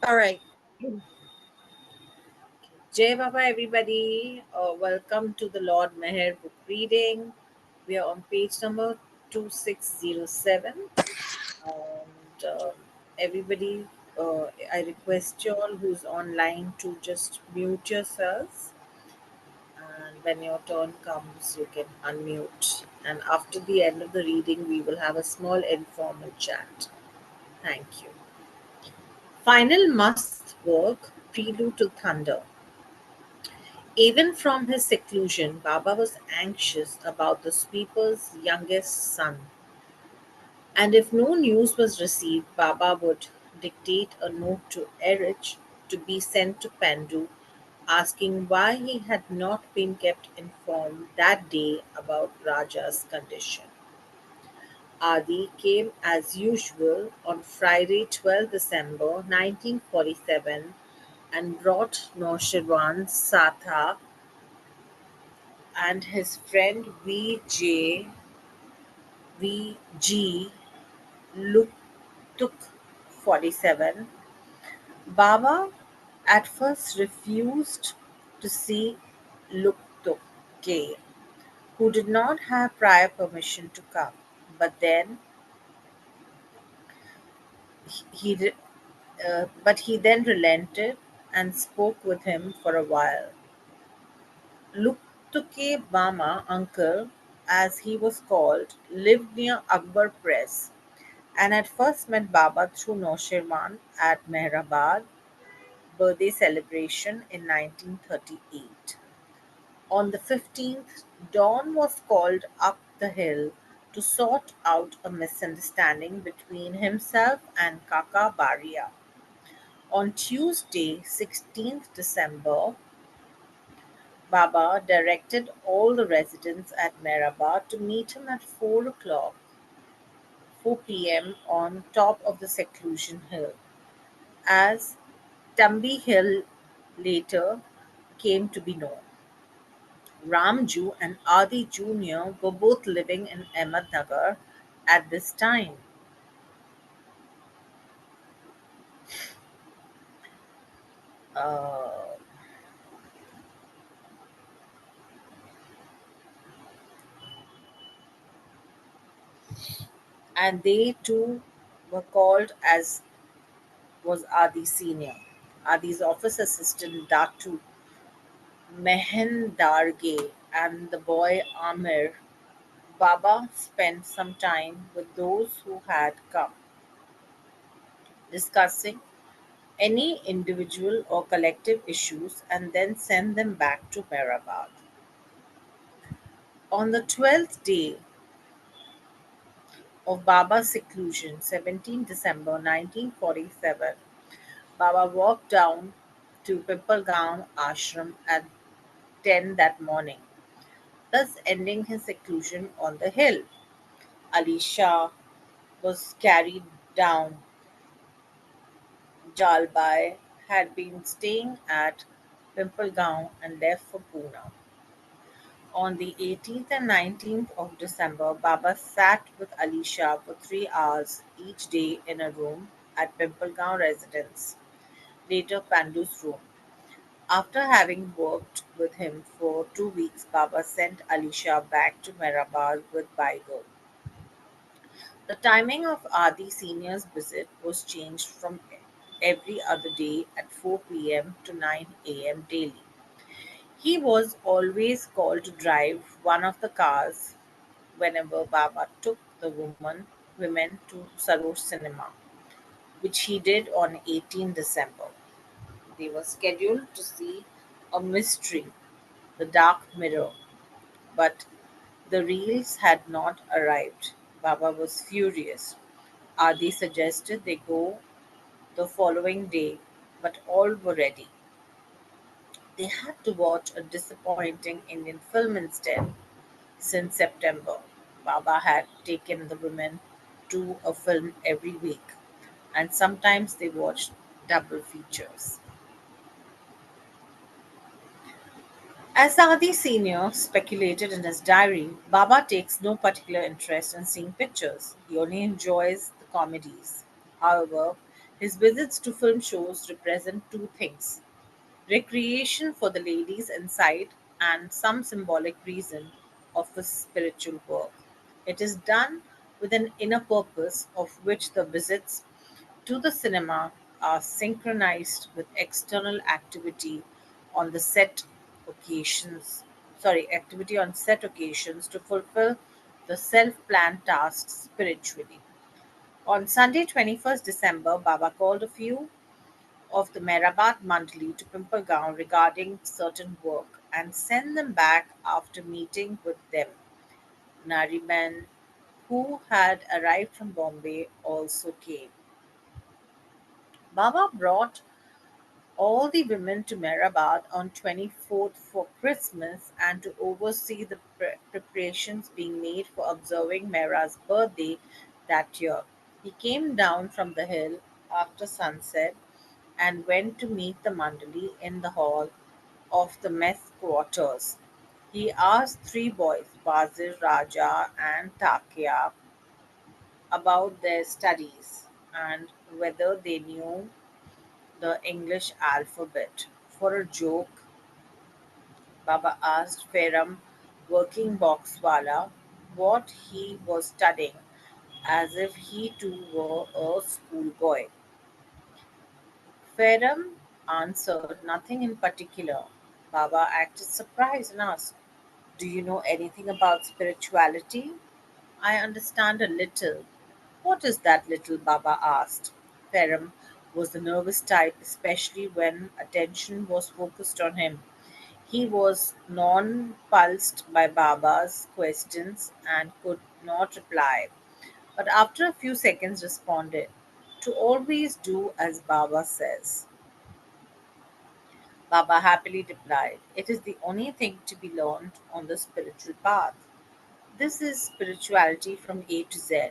All right. Jai Baba, everybody. Welcome to the Lord Meher book reading. We are on page number 2607. And everybody, I request you all who's online to just mute yourselves. And when your turn comes, you can unmute. And after the end of the reading, we will have a small informal chat. Thank you. Final must work, prelude to thunder. Even from his seclusion, Baba was anxious about the sweeper's youngest son, and if no news was received, Baba would dictate a note to Erich to be sent to Pandu, asking why he had not been kept informed that day about Raja's condition. Adi came as usual on Friday, 12th December 1947, and brought Noshirwan Satha and his friend VG Luktuk 47. Baba at first refused to see Luktuk K, who did not have prior permission to come. But then he re- he then relented and spoke with him for a while. Luktuke Bama uncle, as he was called, lived near Akbar Press and had first met Baba through Noshirwan at Mehrabad birthday celebration in 1938. On the 15th, Don was called up the hill to sort out a misunderstanding between himself and Kaka Baria. On Tuesday, 16th December, Baba directed all the residents at Mehrabad to meet him at 4 o'clock, 4 p.m. on top of the seclusion hill. As Tambi Hill later came to be known. Ramju and Adi Jr. were both living in Ahmednagar at this time, uh, and they too were called as was Adi Senior. Adi's office assistant Datu Mehendarge and the boy Amir. Baba spent some time with those who had come, discussing any individual or collective issues and then send them back to Mehrabad. On the 12th day of Baba's seclusion, 17 December 1947, Baba walked down to Pimpalgaon ashram at 10 that morning, thus ending his seclusion on the hill. Ali Shah was carried down. Jalbai had been staying at Pimpalgaon and left for Pune. On the 18th and 19th of December, Baba sat with Ali Shah for 3 hours each day in a room at Pimpalgaon residence, later Pandu's room. After having worked with him for 2 weeks, Baba sent Ali Shah back to Mehrabad with Baigo. The timing of Adi Senior's visit was changed from every other day at 4 p.m. to 9 a.m. daily. He was always called to drive one of the cars whenever Baba took the women to Saroj Cinema, which he did on 18 December. They were scheduled to see a mystery, The Dark Mirror, but the reels had not arrived. Baba was furious. Adi suggested they go the following day, but all were ready. They had to watch a disappointing Indian film instead. Since September, Baba had taken the women to a film every week, and sometimes they watched double features. As Adi Sr. speculated in his diary, Baba takes no particular interest in seeing pictures. He only enjoys the comedies. However, His visits to film shows represent two things: recreation for the ladies inside and some symbolic reason of his spiritual work. It is done with an inner purpose, of which the visits to the cinema are synchronized with external on the set activity on set occasions to fulfill the self-planned tasks spiritually. On Sunday, 21st December, Baba called a few of the Mehrabad Mandali to Pimpalgaon regarding certain work and sent them back after meeting with them. Nariman, who had arrived from Bombay, also came. Baba brought all the women to Mehrabad on 24th for Christmas and to oversee the preparations being made for observing Mehra's birthday that year. He came down from the hill after sunset and went to meet the Mandali in the hall of the mess quarters. He asked three boys, Wazir, Raja, and Takya, about their studies and whether they knew the English alphabet. For a joke, Baba asked Feram, working boxwala, what he was studying, as if he too were a schoolboy. Feram answered nothing in particular. Baba acted surprised and asked, do you know anything about spirituality? I understand a little. What is that little? Baba asked. Feram was the nervous type, especially when attention was focused on him. He was nonplussed by Baba's questions and could not reply, but after a few seconds responded, to always do as Baba says. Baba happily replied, it is the only thing to be learned on the spiritual path. This is spirituality from A to Z.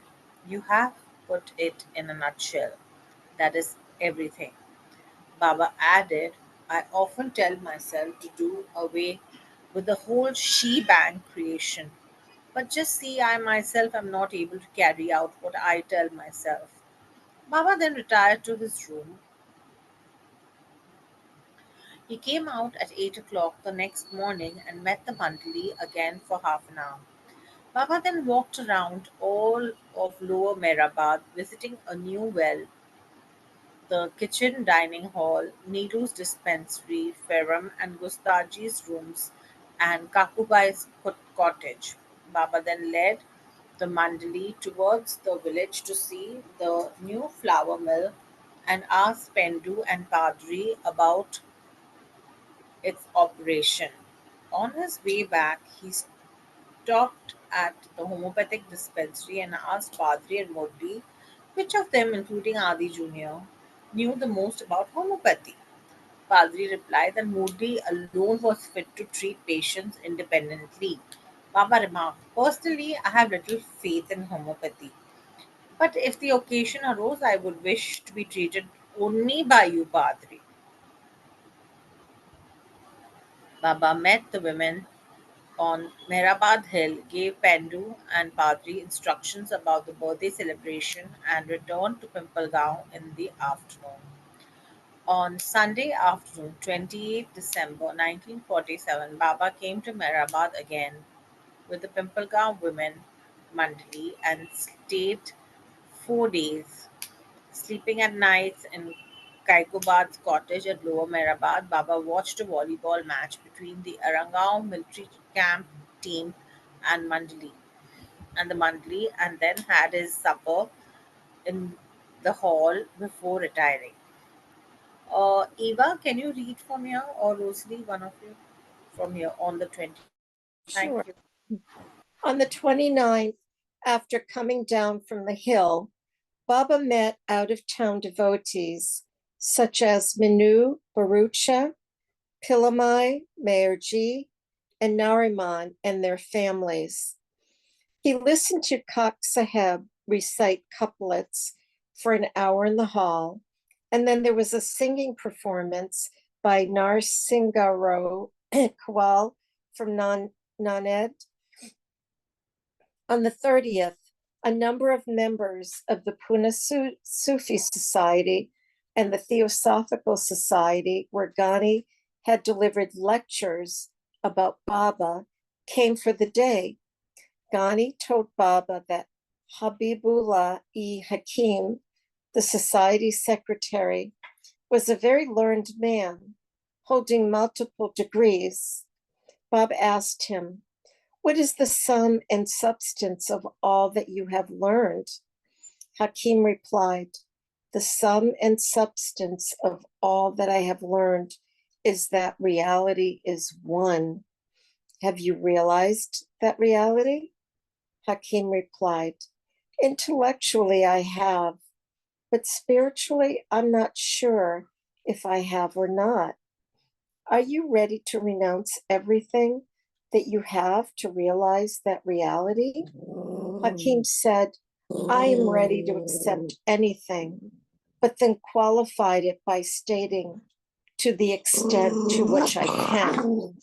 You have put it in a nutshell. That is everything. Baba added, I often tell myself to do away with the whole she-bang creation. But just see, I myself am not able to carry out what I tell myself. Baba then retired to his room. He came out at 8 o'clock the next morning and met the Mandali again for half an hour. Baba then walked around all of Lower Mehrabad, visiting a new well, the kitchen dining hall, Neeru's dispensary, Ferrum and Gustaji's rooms, and Kakubai's cottage. Baba then led the Mandali towards the village to see the new flour mill and asked Pendu and Padri about its operation. On his way back, he stopped at the homeopathic dispensary and asked Padri and Murli which of them, including Adi Jr., knew the most about homeopathy. Padri replied that Murli alone was fit to treat patients independently. Baba remarked, personally, I have little faith in homeopathy. But if the occasion arose, I would wish to be treated only by you, Padri. Baba met the women on Mehrabad Hill, gave Pendu and Padri instructions about the birthday celebration, and returned to Pimpalgaon in the afternoon. On Sunday afternoon, 28th December 1947, Baba came to Mehrabad again with the Pimpalgaon Women Mandali and stayed 4 days, sleeping at nights in Kaikobad's cottage at Lower Mehrabad. Baba watched a volleyball match between the Arangaon military camp team and the Mandali, and then had his supper in the hall before retiring. Eva, can you read from here, or Rosalie, one of you, from here on the 20th? Thank Sure. you. On the 29th, after coming down from the hill, Baba met out of town devotees such as Minu Barucha, Pilamai, Mayerji, and Nariman and their families. He listened to Kak Saheb recite couplets for an hour in the hall, and then there was a singing performance by Narsingaro Kwal from Naned. On the 30th, a number of members of the Pune Sufi Society and the Theosophical Society, where Ghani had delivered lectures about Baba, came for the day. Ghani told Baba that Habibullah-e-Hakim, the society's secretary, was a very learned man, holding multiple degrees. Baba asked him, "What is the sum and substance of all that you have learned?" Hakim replied, "The sum and substance of all that I have learned is that reality is one. Have you realized that reality?" Hakim replied, "Intellectually, I have, but spiritually, I'm not sure if I have or not. Are you ready to renounce everything that you have to realize that reality?" Hakim said, "I am ready to accept anything," but then qualified it by stating, "to the extent to which I can."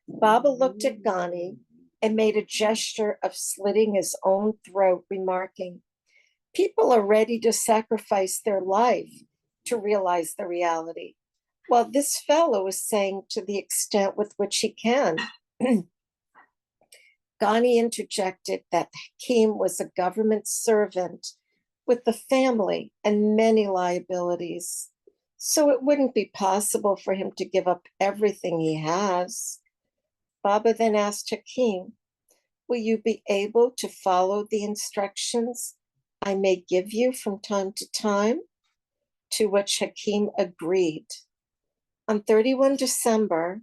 Baba looked at Ghani and made a gesture of slitting his own throat, remarking, "People are ready to sacrifice their life to realize the reality, while this fellow is saying to the extent with which he can." Ghani interjected that Hakim was a government servant with a family and many liabilities, so it wouldn't be possible for him to give up everything he has. Baba then asked Hakim, "Will you be able to follow the instructions I may give you from time to time?" To which Hakim agreed. On 31 December,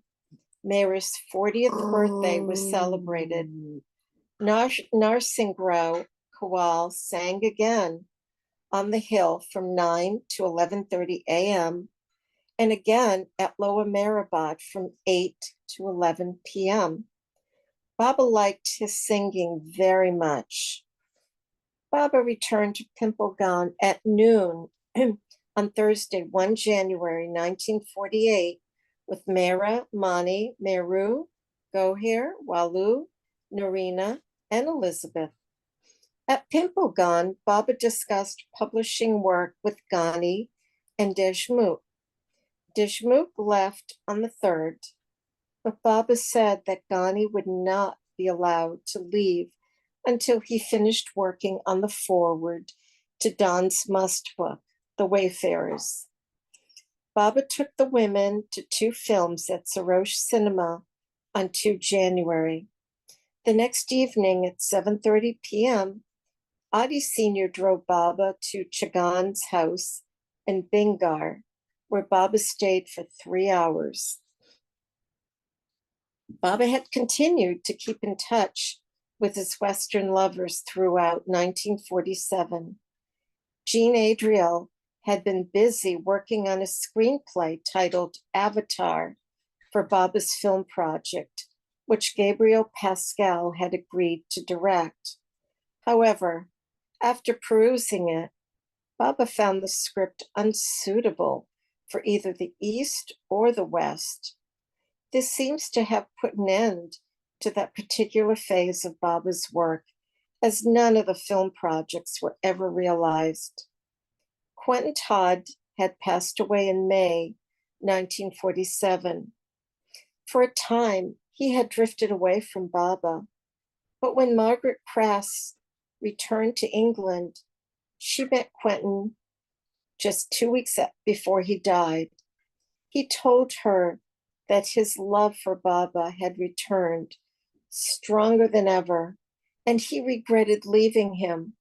Meher's 40th birthday was celebrated. Narsingrao Kawal sang again on the hill from 9 to 11:30 a.m. and again at Lower Meherabad from 8 to 11 p.m. Baba liked his singing very much. Baba returned to Pimplegan at noon on Thursday, 1 January 1948, with Mehera, Mani, Meru, Gohir, Walu, Narina, and Elizabeth. At Pimplegan, Baba discussed publishing work with Ghani and Deshmukh. Deshmukh left on the 3rd, but Baba said that Ghani would not be allowed to leave until he finished working on the foreword to Don's must book, The Wayfarers. Baba took the women to 2 films at Sarosh Cinema on 2 January. The next evening at 7:30 p.m., Adi Sr. drove Baba to Chagan's house in Bingar, where Baba stayed for 3 hours. Baba had continued to keep in touch with his Western lovers throughout 1947. Jean Adriel had been busy working on a screenplay titled Avatar for Baba's film project, which Gabriel Pascal had agreed to direct. However, after perusing it, Baba found the script unsuitable for either the East or the West. This seems to have put an end to that particular phase of Baba's work, as none of the film projects were ever realized. Quentin Todd had passed away in May 1947. For a time, he had drifted away from Baba, but when Margaret Crass returned to England, she met Quentin just 2 weeks before he died. He told her that his love for Baba had returned stronger than ever, and he regretted leaving him.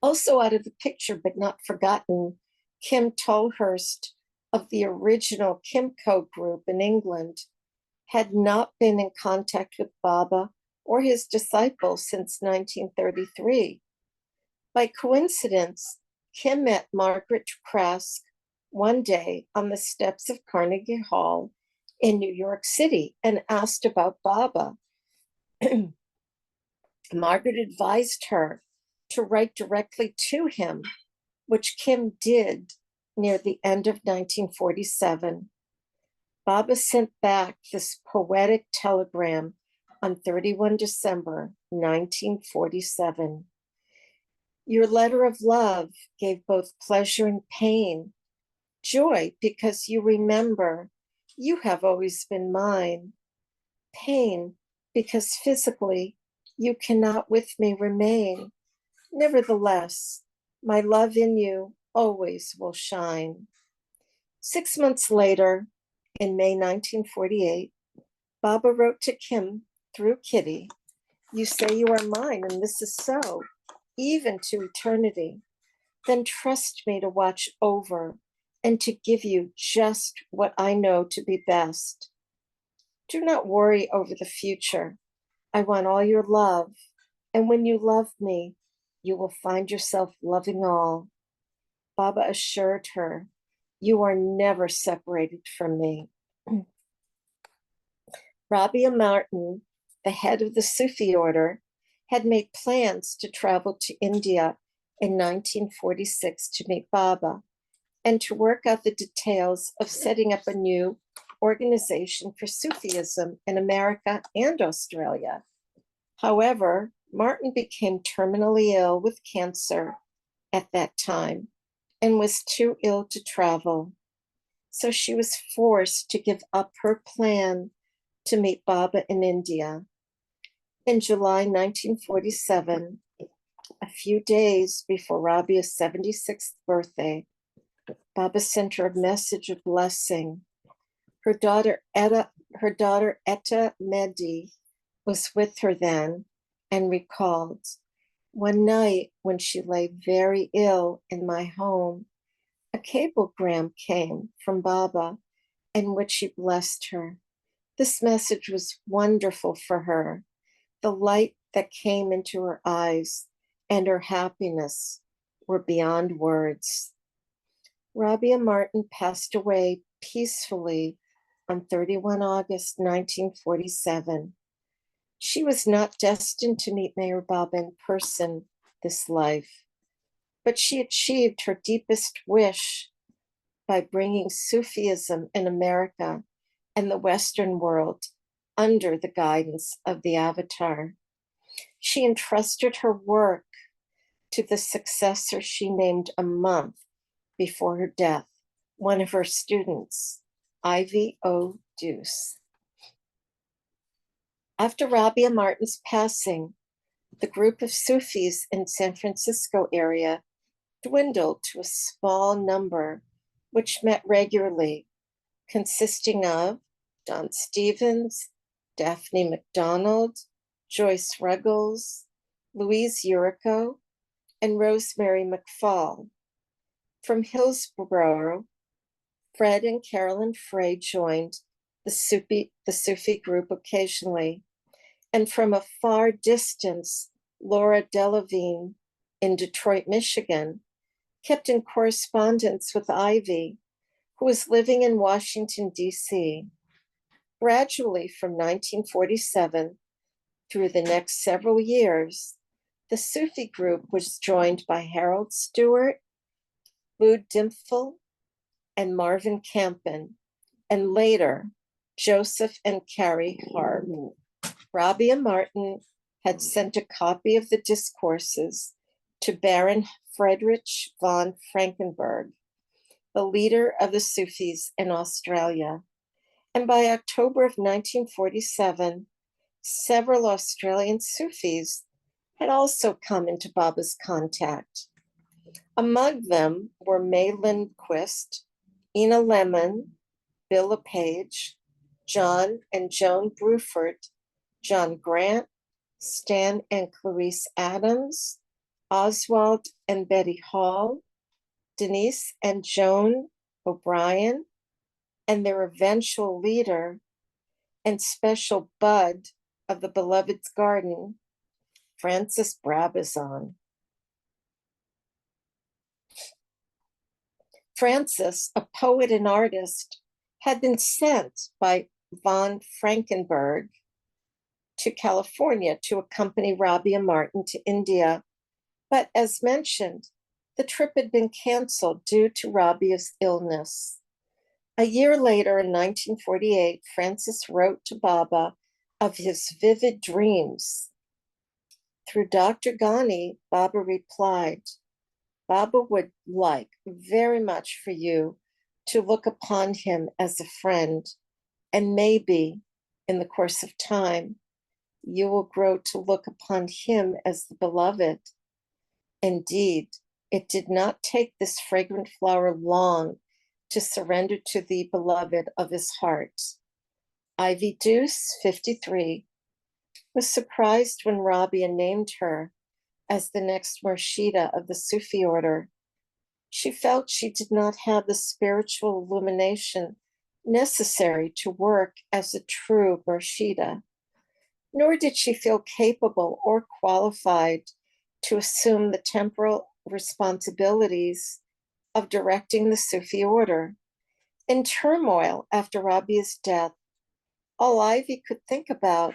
Also out of the picture, but not forgotten, Kim Tolhurst of the original Kimco group in England had not been in contact with Baba or his disciples since 1933. By coincidence, Kim met Margaret Crask one day on the steps of Carnegie Hall in New York City and asked about Baba. Margaret advised her to write directly to him, which Kim did near the end of 1947. Baba sent back this poetic telegram on 31 December 1947. Your letter of love gave both pleasure and pain. Joy, because you remember you have always been mine. Pain, because physically you cannot with me remain. Nevertheless, my love in you always will shine. 6 months later, in May 1948, Baba wrote to Kim through Kitty, "You say you are mine, and this is so, even to eternity. Then trust me to watch over and to give you just what I know to be best. Do not worry over the future. I want all your love, and when you love me, you will find yourself loving all." Baba assured her, "You are never separated from me." Rabia Martin, the head of the Sufi order, had made plans to travel to India in 1946 to meet Baba and to work out the details of setting up a new organization for Sufism in America and Australia. However, Martin became terminally ill with cancer at that time and was too ill to travel. So she was forced to give up her plan to meet Baba in India. In July 1947, a few days before Rabia's 76th birthday, Baba sent her a message of blessing. Her daughter Etta Mehdi was with her then and recalled, "One night when she lay very ill in my home, a cablegram came from Baba in which he blessed her. This message was wonderful for her. The light that came into her eyes and her happiness were beyond words." Rabia Martin passed away peacefully on 31 August 1947. She was not destined to meet Meher Baba in person this life, but she achieved her deepest wish by bringing Sufism in America and the Western world under the guidance of the Avatar. She entrusted her work to the successor she named a month before her death, one of her students, Ivy O. Deuce. After Rabia Martin's passing, the group of Sufis in San Francisco area dwindled to a small number, which met regularly, consisting of Don Stevens, Daphne McDonald, Joyce Ruggles, Louise Urico, and Rosemary McFall. From Hillsborough, Fred and Carolyn Frey joined the Sufi group occasionally, and from a far distance, Laura Delavine in Detroit, Michigan, kept in correspondence with Ivy, who was living in Washington, D.C. Gradually, from 1947 through the next several years, the Sufi group was joined by Harold Stewart, Lou Dimphel, and Marvin Campen, and later Joseph and Carrie Harb. Rabia Martin had sent a copy of the discourses to Baron Friedrich von Frankenberg, the leader of the Sufis in Australia. And by October of 1947, several Australian Sufis had also come into Baba's contact. Among them were May Lindquist, Ina Lemon, Bill LePage, John and Joan Bruford, John Grant, Stan and Clarice Adams, Oswald and Betty Hall, Denise and Joan O'Brien, and their eventual leader and special bud of the Beloved's Garden, Francis Brabazon. Francis, a poet and artist, had been sent by von Frankenberg to California to accompany Rabia Martin to India. But as mentioned, the trip had been canceled due to Rabia's illness. A year later, in 1948, Francis wrote to Baba of his vivid dreams. Through Dr. Ghani, Baba replied, Baba would like very much for you to look upon him as a friend, and maybe in the course of time, you will grow to look upon him as the beloved. Indeed, it did not take this fragrant flower long to surrender to the beloved of his heart. Ivy Deuce, 53, was surprised when Rabia named her as the next Murshida of the Sufi order. She felt she did not have the spiritual illumination necessary to work as a true Murshida, nor did she feel capable or qualified to assume the temporal responsibilities of directing the Sufi order. In turmoil after Rabia's death, all Ivy could think about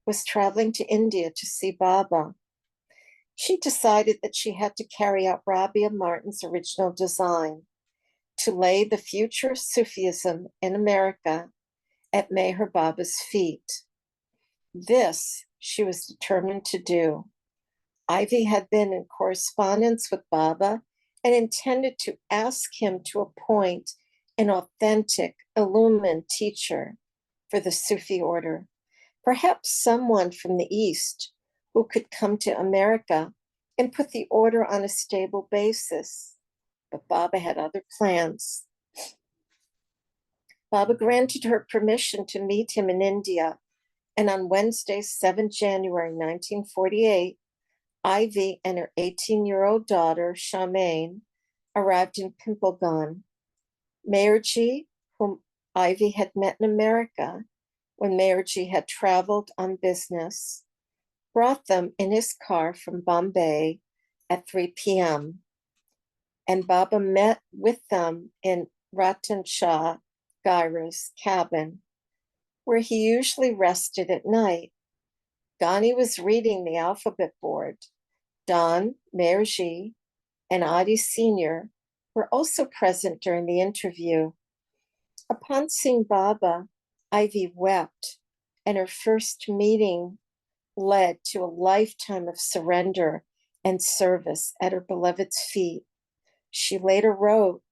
was traveling to India to see Baba. She decided that she had to carry out Rabia Martin's original design to lay the future of Sufism in America at Meher Baba's feet. This she was determined to do. Ivy had been in correspondence with Baba and intended to ask him to appoint an authentic, illumined teacher for the Sufi order, perhaps someone from the East who could come to America and put the order on a stable basis. But Baba had other plans. Baba granted her permission to meet him in India, and on Wednesday, 7 January 1948, Ivy and her 18-year-old daughter, Charmaine, arrived in Pimplegun. Meherji, whom Ivy had met in America when Meherji had traveled on business, brought them in his car from Bombay at 3 p.m. And Baba met with them in Ratan Shah Gaira's cabin, where he usually rested at night. Ghani was reading the alphabet board. Don, Meherji, and Adi Sr. were also present during the interview. Upon seeing Baba, Ivy wept, and her first meeting led to a lifetime of surrender and service at her beloved's feet. She later wrote,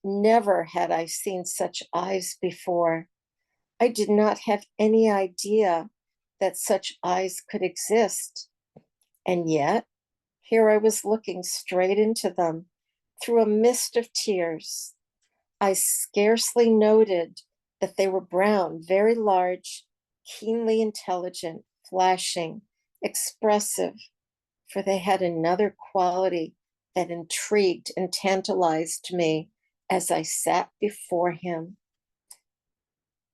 "Never had I seen such eyes before. I did not have any idea that such eyes could exist. And yet, here I was looking straight into them through a mist of tears. I scarcely noted that they were brown, very large, keenly intelligent, flashing, expressive, for they had another quality that intrigued and tantalized me as I sat before him."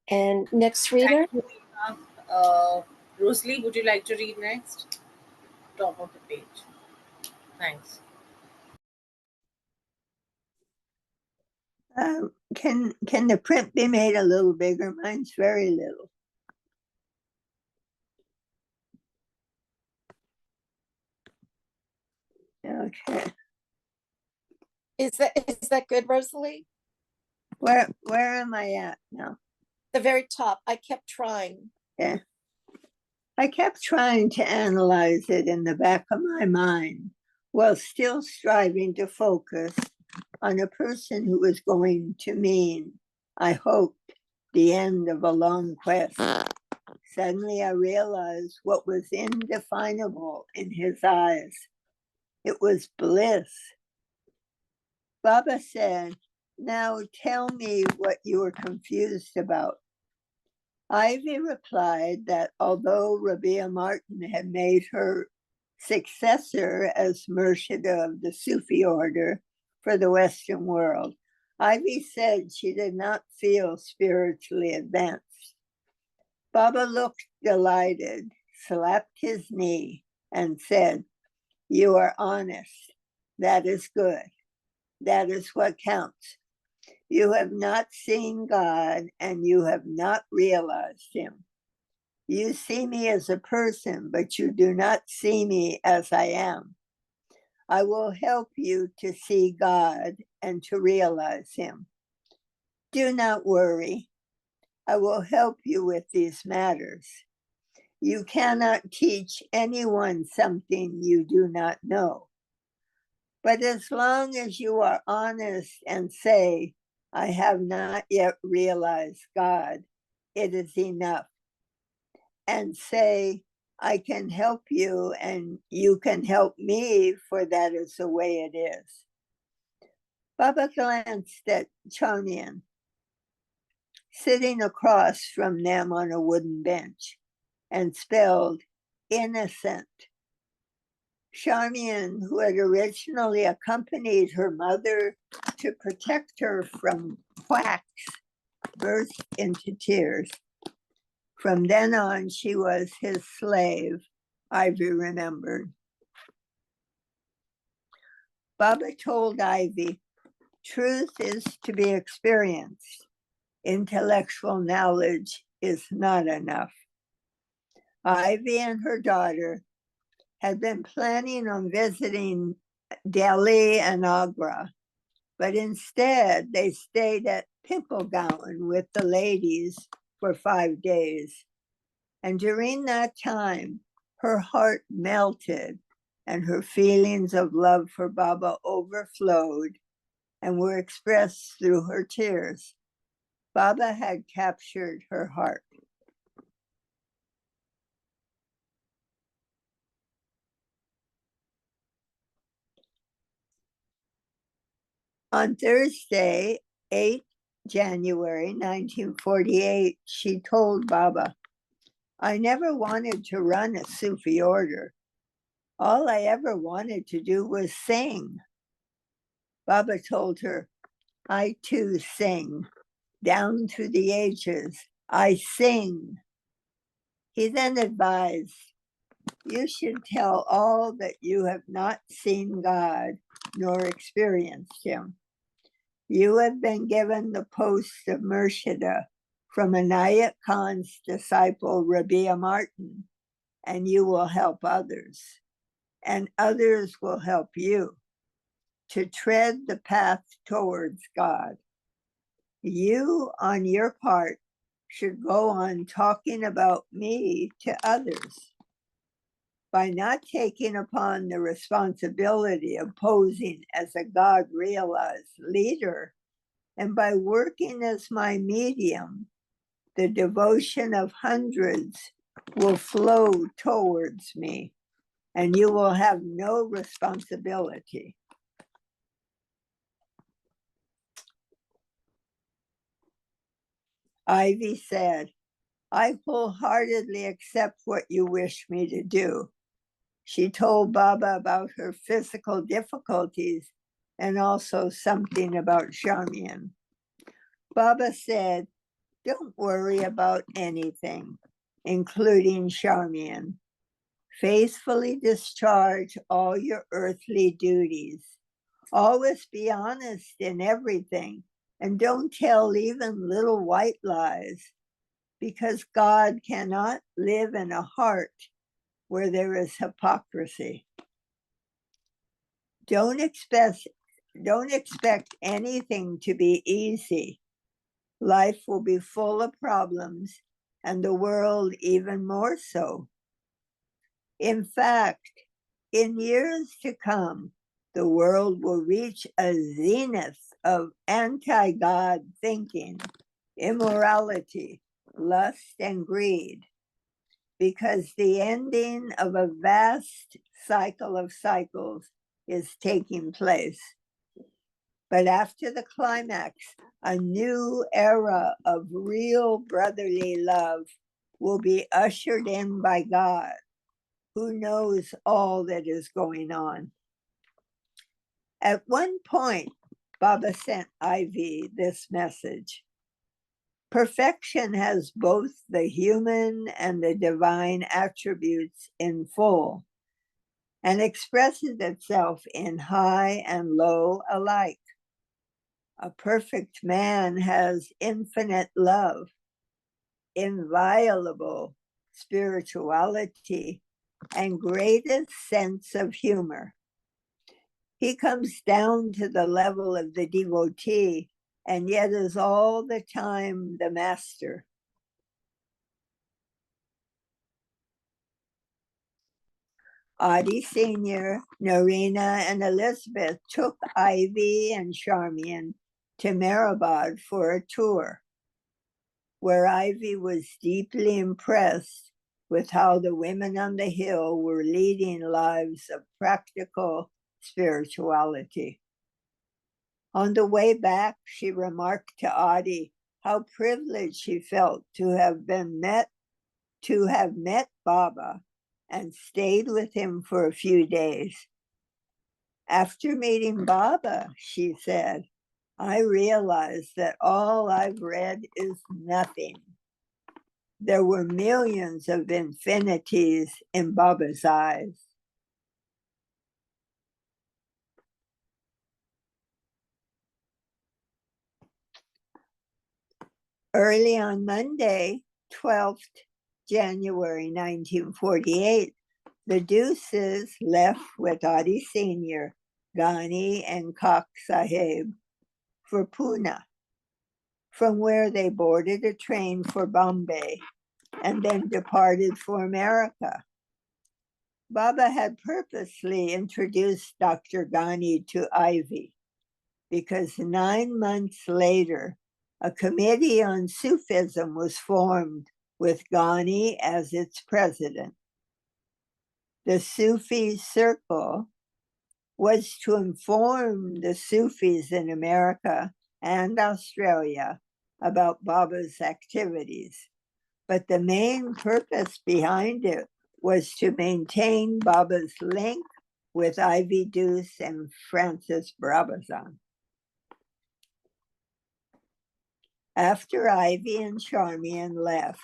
And next reader? Thank you. Rosalie, would you like to read next? Top of the page. Thanks. Can the print be made a little bigger? Mine's very little. Okay. Is that good, Rosalie? Where am I at now? The very top. I kept trying. Yeah. I kept trying to analyze it in the back of my mind while still striving to focus on a person who was going to mean, I hoped, the end of a long quest. Suddenly I realized what was indefinable in his eyes. It was bliss. Baba said, "Now tell me what you are confused about." Ivy replied that although Rabia Martin had made her successor as Murshida of the Sufi order for the Western world, Ivy said she did not feel spiritually advanced. Baba looked delighted, slapped his knee, and said, "You are honest. That is good. That is what counts. You have not seen God and you have not realized him. You see me as a person, but you do not see me as I am. I will help you to see God and to realize him. Do not worry. I will help you with these matters. You cannot teach anyone something you do not know. But as long as you are honest and say, I have not yet realized God, it is enough. And say, I can help you and you can help me, for that is the way it is. Baba glanced at Charmian, sitting across from them on a wooden bench, and spelled innocent. Charmian, who had originally accompanied her mother to protect her from quacks, burst into tears. From then on, she was his slave, Ivy remembered. Baba told Ivy, truth is to be experienced. Intellectual knowledge is not enough. Ivy and her daughter had been planning on visiting Delhi and Agra, but instead they stayed at Pimplegowan with the ladies for 5 days. And during that time, her heart melted and her feelings of love for Baba overflowed and were expressed through her tears. Baba had captured her heart. On Thursday, 8 January 1948, she told Baba, I never wanted to run a Sufi order. All I ever wanted to do was sing. Baba told her, I too sing. Down through the ages, I sing. He then advised, you should tell all that you have not seen God nor experienced him. You have been given the post of Murshida from Inayat Khan's disciple, Rabia Martin, and you will help others, and others will help you to tread the path towards God. You, on your part, should go on talking about me to others. By not taking upon the responsibility of posing as a God-realized leader, and by working as my medium, the devotion of hundreds will flow towards me, and you will have no responsibility. Ivy said, I wholeheartedly accept what you wish me to do. She told Baba about her physical difficulties and also something about Charmian. Baba said, don't worry about anything, including Charmian. Faithfully discharge all your earthly duties. Always be honest in everything, and don't tell even little white lies, because God cannot live in a heart where there is hypocrisy. Don't expect anything to be easy. Life will be full of problems, and the world even more so. In fact, in years to come, the world will reach a zenith of anti-God thinking, immorality, lust, and greed, because the ending of a vast cycle of cycles is taking place. But after the climax, a new era of real brotherly love will be ushered in by God, who knows all that is going on. At one point, Baba sent Ivy this message. Perfection has both the human and the divine attributes in full, and expresses itself in high and low alike. A perfect man has infinite love, inviolable spirituality, and greatest sense of humor. He comes down to the level of the devotee, and yet is all the time the master. Adi Sr., Narina, and Elizabeth took Ivy and Charmian to Mehrabad for a tour, where Ivy was deeply impressed with how the women on the hill were leading lives of practical spirituality. On the way back, she remarked to Adi how privileged she felt to have met Baba and stayed with him for a few days. After meeting Baba, she said, I realized that all I've read is nothing. There were millions of infinities in Baba's eyes. Early on Monday, 12th January 1948, the Deuces left with Adi Sr., Ghani, and Kak Sahib for Pune, from where they boarded a train for Bombay and then departed for America. Baba had purposely introduced Dr. Ghani to Ivy because 9 months later, a committee on Sufism was formed with Ghani as its president. The Sufi Circle was to inform the Sufis in America and Australia about Baba's activities. But the main purpose behind it was to maintain Baba's link with Ivy Deuce and Francis Brabazon. After Ivy and Charmian left,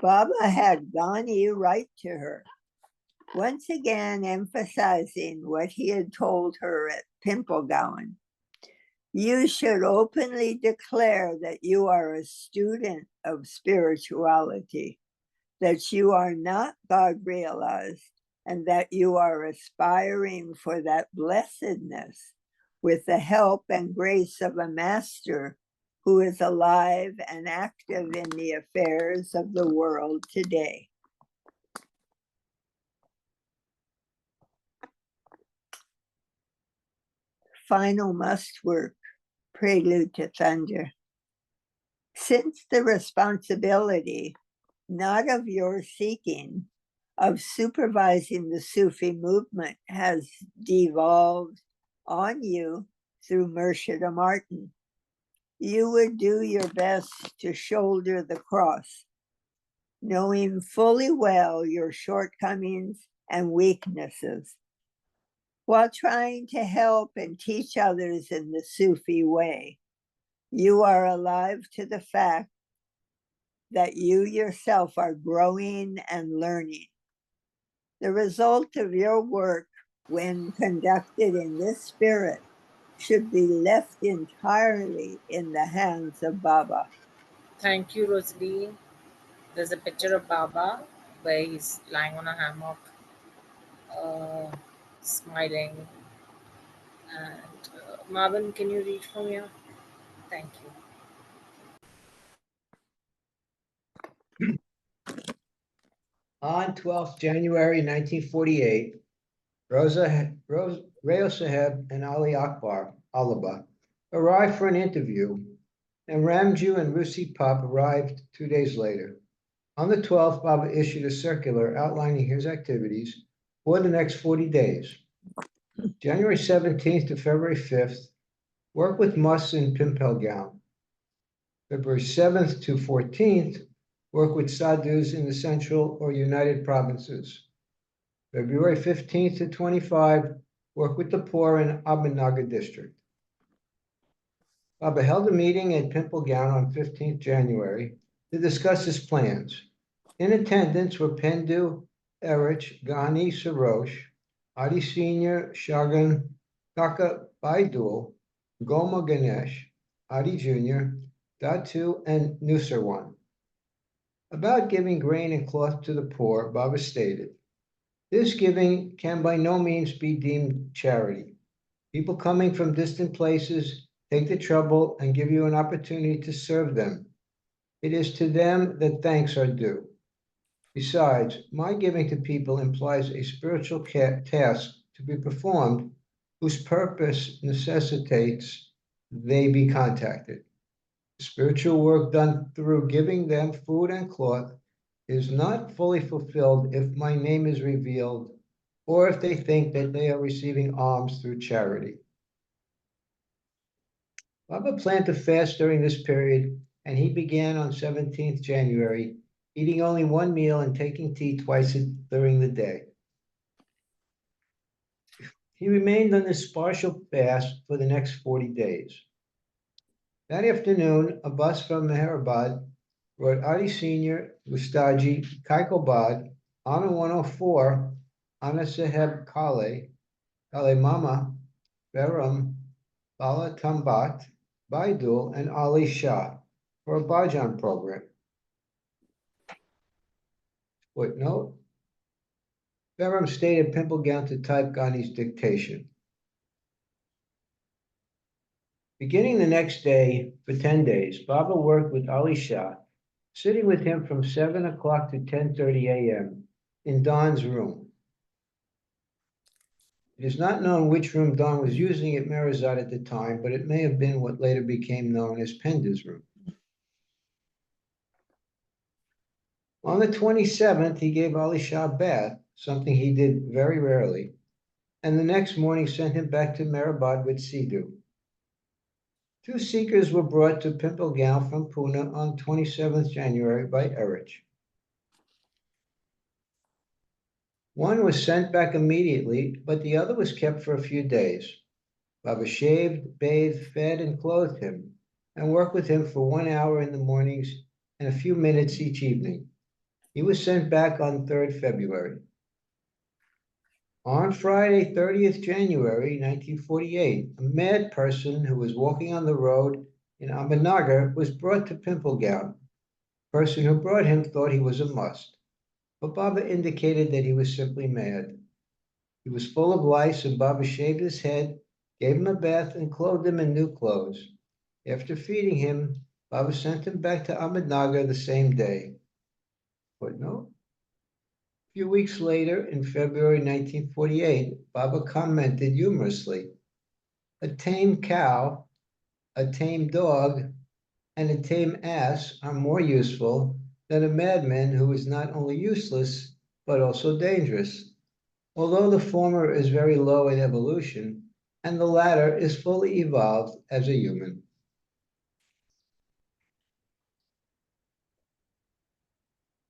Baba had Ghani write to her, once again emphasizing what he had told her at Pimplegowan. You should openly declare that you are a student of spirituality, that you are not God realized, and that you are aspiring for that blessedness with the help and grace of a master who is alive and active in the affairs of the world today. Final must work, prelude to thunder. Since the responsibility, not of your seeking, of supervising the Sufi movement has devolved on you through Murshida Martin, you would do your best to shoulder the cross, knowing fully well your shortcomings and weaknesses, while trying to help and teach others in the Sufi way. You are alive to the fact that you yourself are growing and learning. The result of your work, when conducted in this spirit, should be left entirely in the hands of Baba. Thank you, Rosalie. There's a picture of Baba where he's lying on a hammock, uh, smiling. And Marvin, can you read from here? Thank you. On 12th January 1948, Rao Saheb and Ali Akbar Alaba arrived for an interview, and Ramju and Rusi Pop arrived 2 days later. On the 12th, Baba issued a circular outlining his activities for the next 40 days. January 17th to February 5th, work with Mus in Pimpelgaon. February 7th to 14th, work with sadhus in the Central or United Provinces. February 15th to 25, work with the poor in Ahmednagar district. Baba held a meeting at Pimplegown on 15th January to discuss his plans. In attendance were Pendu, Erich, Ghani, Sarosh, Adi Sr., Shagan, Kaka Baidul, Goma Ganesh, Adi Jr., Datu, and Nusarwan. About giving grain and cloth to the poor, Baba stated, this giving can by no means be deemed charity. People coming from distant places take the trouble and give you an opportunity to serve them. It is to them that thanks are due. Besides, my giving to people implies a spiritual task to be performed whose purpose necessitates they be contacted. Spiritual work done through giving them food and cloth is not fully fulfilled if my name is revealed or if they think that they are receiving alms through charity. Baba planned to fast during this period, and he began on 17th January, eating only one meal and taking tea twice during the day. He remained on this partial fast for the next 40 days. That afternoon, a bus from Meherabad brought Adi Sr., Gustaji, Kaikobad, Anna 104, Anna Saheb Kale Mama, Beram, Bala Tambat, Baidul, and Ali Shah for a Bhajan program. Footnote: Beram stayed at Pimplegown to type Gandhi's dictation. Beginning the next day, for 10 days, Baba worked with Ali Shah, sitting with him from 7 o'clock to 10:30 a.m. in Don's room. It is not known which room Don was using at Meherzad at the time, but it may have been what later became known as Penda's room. On the 27th, he gave Ali Shah a bath, something he did very rarely, and the next morning sent him back to Meherabad with Sidhu. 2 seekers were brought to Pimplegown from Pune on 27th January by Erich. One was sent back immediately, but the other was kept for a few days. Baba shaved, bathed, fed, and clothed him, and worked with him for 1 hour in the mornings and a few minutes each evening. He was sent back on 3rd February. On Friday, 30th January, 1948, a mad person who was walking on the road in Ahmednagar was brought to Pimplegown. The person who brought him thought he was a must, but Baba indicated that he was simply mad. He was full of lice, and Baba shaved his head, gave him a bath, and clothed him in new clothes. After feeding him, Baba sent him back to Ahmednagar the same day. Footnote: a few weeks later, in February 1948, Baba commented humorously, "A tame cow, a tame dog, and a tame ass are more useful than a madman who is not only useless, but also dangerous, although the former is very low in evolution, and the latter is fully evolved as a human."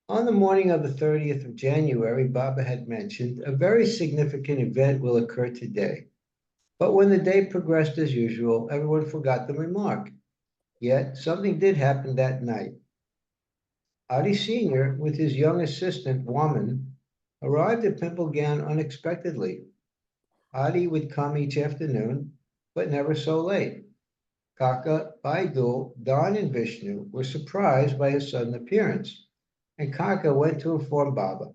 On the morning of the 30th of January, Baba had mentioned, "A very significant event will occur today." But when the day progressed as usual, everyone forgot the remark. Yet something did happen that night. Adi Sr., with his young assistant, Waman, arrived at Pimplegown unexpectedly. Adi would come each afternoon, but never so late. Kaka, Baidul, Don, and Vishnu were surprised by his sudden appearance, and Kaka went to inform Baba.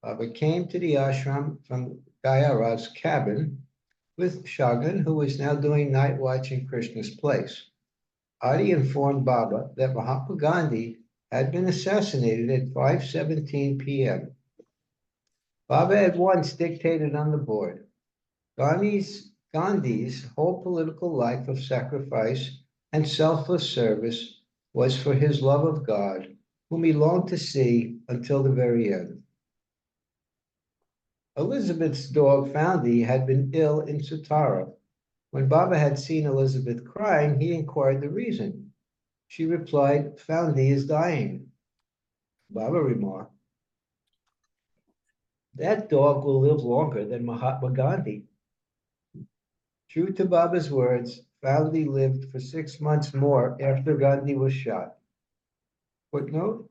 Baba came to the ashram from Gayarad's cabin with Shagan, who was now doing night watch in Krishna's place. Adi informed Baba that Mahatma Gandhi had been assassinated at 5:17 p.m. Baba at once dictated on the board, Gandhi's whole political life of sacrifice and selfless service was for his love of God, whom he longed to see until the very end. Elizabeth's dog, Foundi, had been ill in Sutara. When Baba had seen Elizabeth crying, he inquired the reason. She replied, "Foundi is dying." Baba remarked, "That dog will live longer than Mahatma Gandhi." True to Baba's words, Foundi lived for 6 months more after Gandhi was shot. Footnote: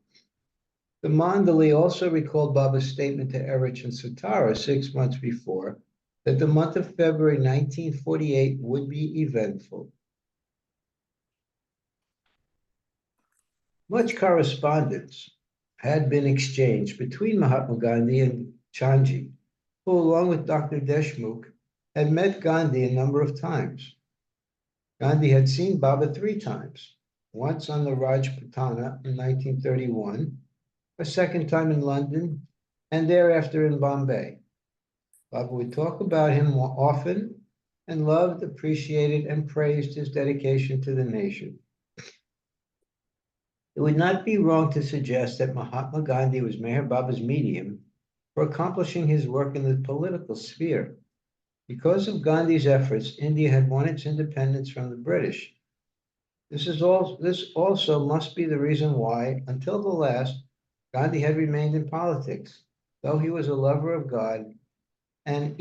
the Mandali also recalled Baba's statement to Erich and Sutara 6 months before that the month of February 1948 would be eventful. Much correspondence had been exchanged between Mahatma Gandhi and Chanji, who, along with Dr. Deshmukh, had met Gandhi a number of times. Gandhi had seen Baba 3 times, once on the Rajputana in 1931, a second time in London, and thereafter in Bombay. Baba would talk about him more often and loved, appreciated, and praised his dedication to the nation. It would not be wrong to suggest that Mahatma Gandhi was Meher Baba's medium for accomplishing his work in the political sphere. Because of Gandhi's efforts, India had won its independence from the British. This also must be the reason why, until the last, Gandhi had remained in politics, though he was a lover of God and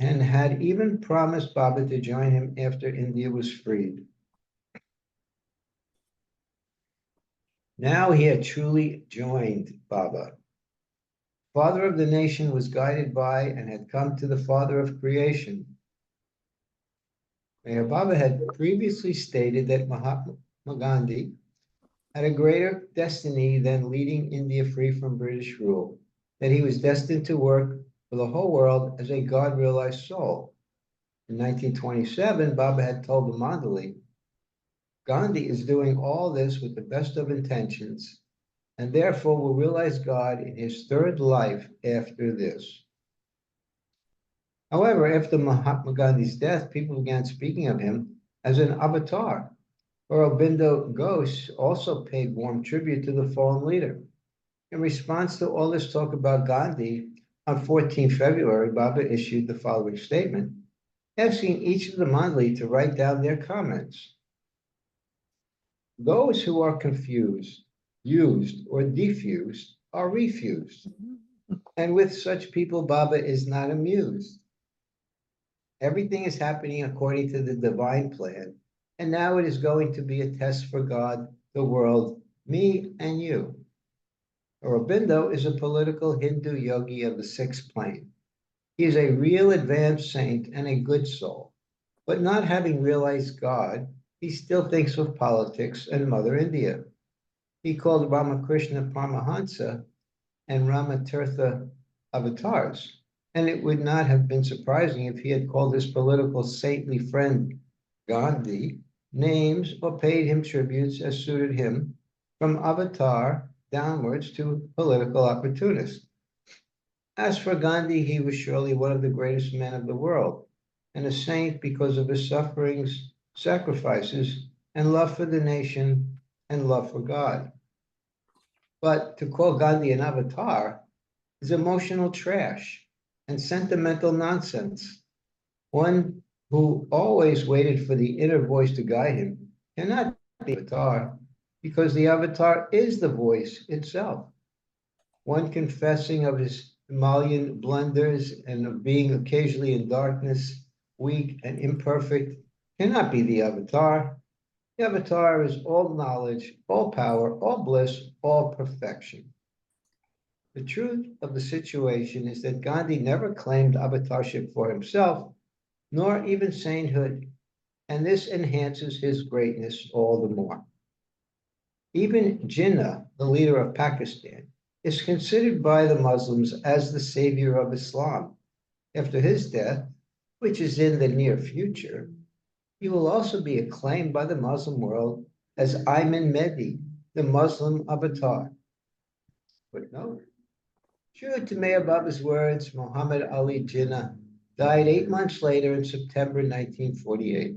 had even promised Baba to join him after India was freed. Now he had truly joined Baba. Father of the nation was guided by and had come to the father of creation. Meher Baba had previously stated that Mahatma Gandhi had a greater destiny than leading India free from British rule, that he was destined to work for the whole world as a God-realized soul. In 1927, Baba had told the Mandali, Gandhi is doing all this with the best of intentions, and therefore will realize God in his third life after this. However, after Mahatma Gandhi's death, people began speaking of him as an avatar. Aurobindo Ghosh also paid warm tribute to the fallen leader. In response to all this talk about Gandhi, on 14 February, Baba issued the following statement, asking each of the Mandali to write down their comments. Those who are confused, used, or defused are refused. And with such people, Baba is not amused. Everything is happening according to the divine plan, and now it is going to be a test for God, the world, me, and you. Aurobindo is a political Hindu yogi of the sixth plane. He is a real advanced saint and a good soul, but not having realized God, he still thinks of politics and Mother India. He called Ramakrishna Paramahansa and Ramatirtha avatars, and it would not have been surprising if he had called his political saintly friend Gandhi names or paid him tributes as suited him, from avatar downwards to political opportunist. As for Gandhi, he was surely one of the greatest men of the world, and a saint because of his sufferings, sacrifices, and love for the nation and love for God. But to call Gandhi an avatar is emotional trash and sentimental nonsense. One who always waited for the inner voice to guide him cannot be an avatar, because the avatar is the voice itself. One confessing of his Himalayan blunders and of being occasionally in darkness, weak and imperfect, cannot be the avatar. The avatar is all knowledge, all power, all bliss, all perfection. The truth of the situation is that Gandhi never claimed avatarship for himself, nor even sainthood, and this enhances his greatness all the more. Even Jinnah, the leader of Pakistan, is considered by the Muslims as the savior of Islam. After his death, which is in the near future, he will also be acclaimed by the Muslim world as Ayman Mehdi, the Muslim avatar. Footnote. True to Meher Baba's words, Muhammad Ali Jinnah died 8 months later in September 1948.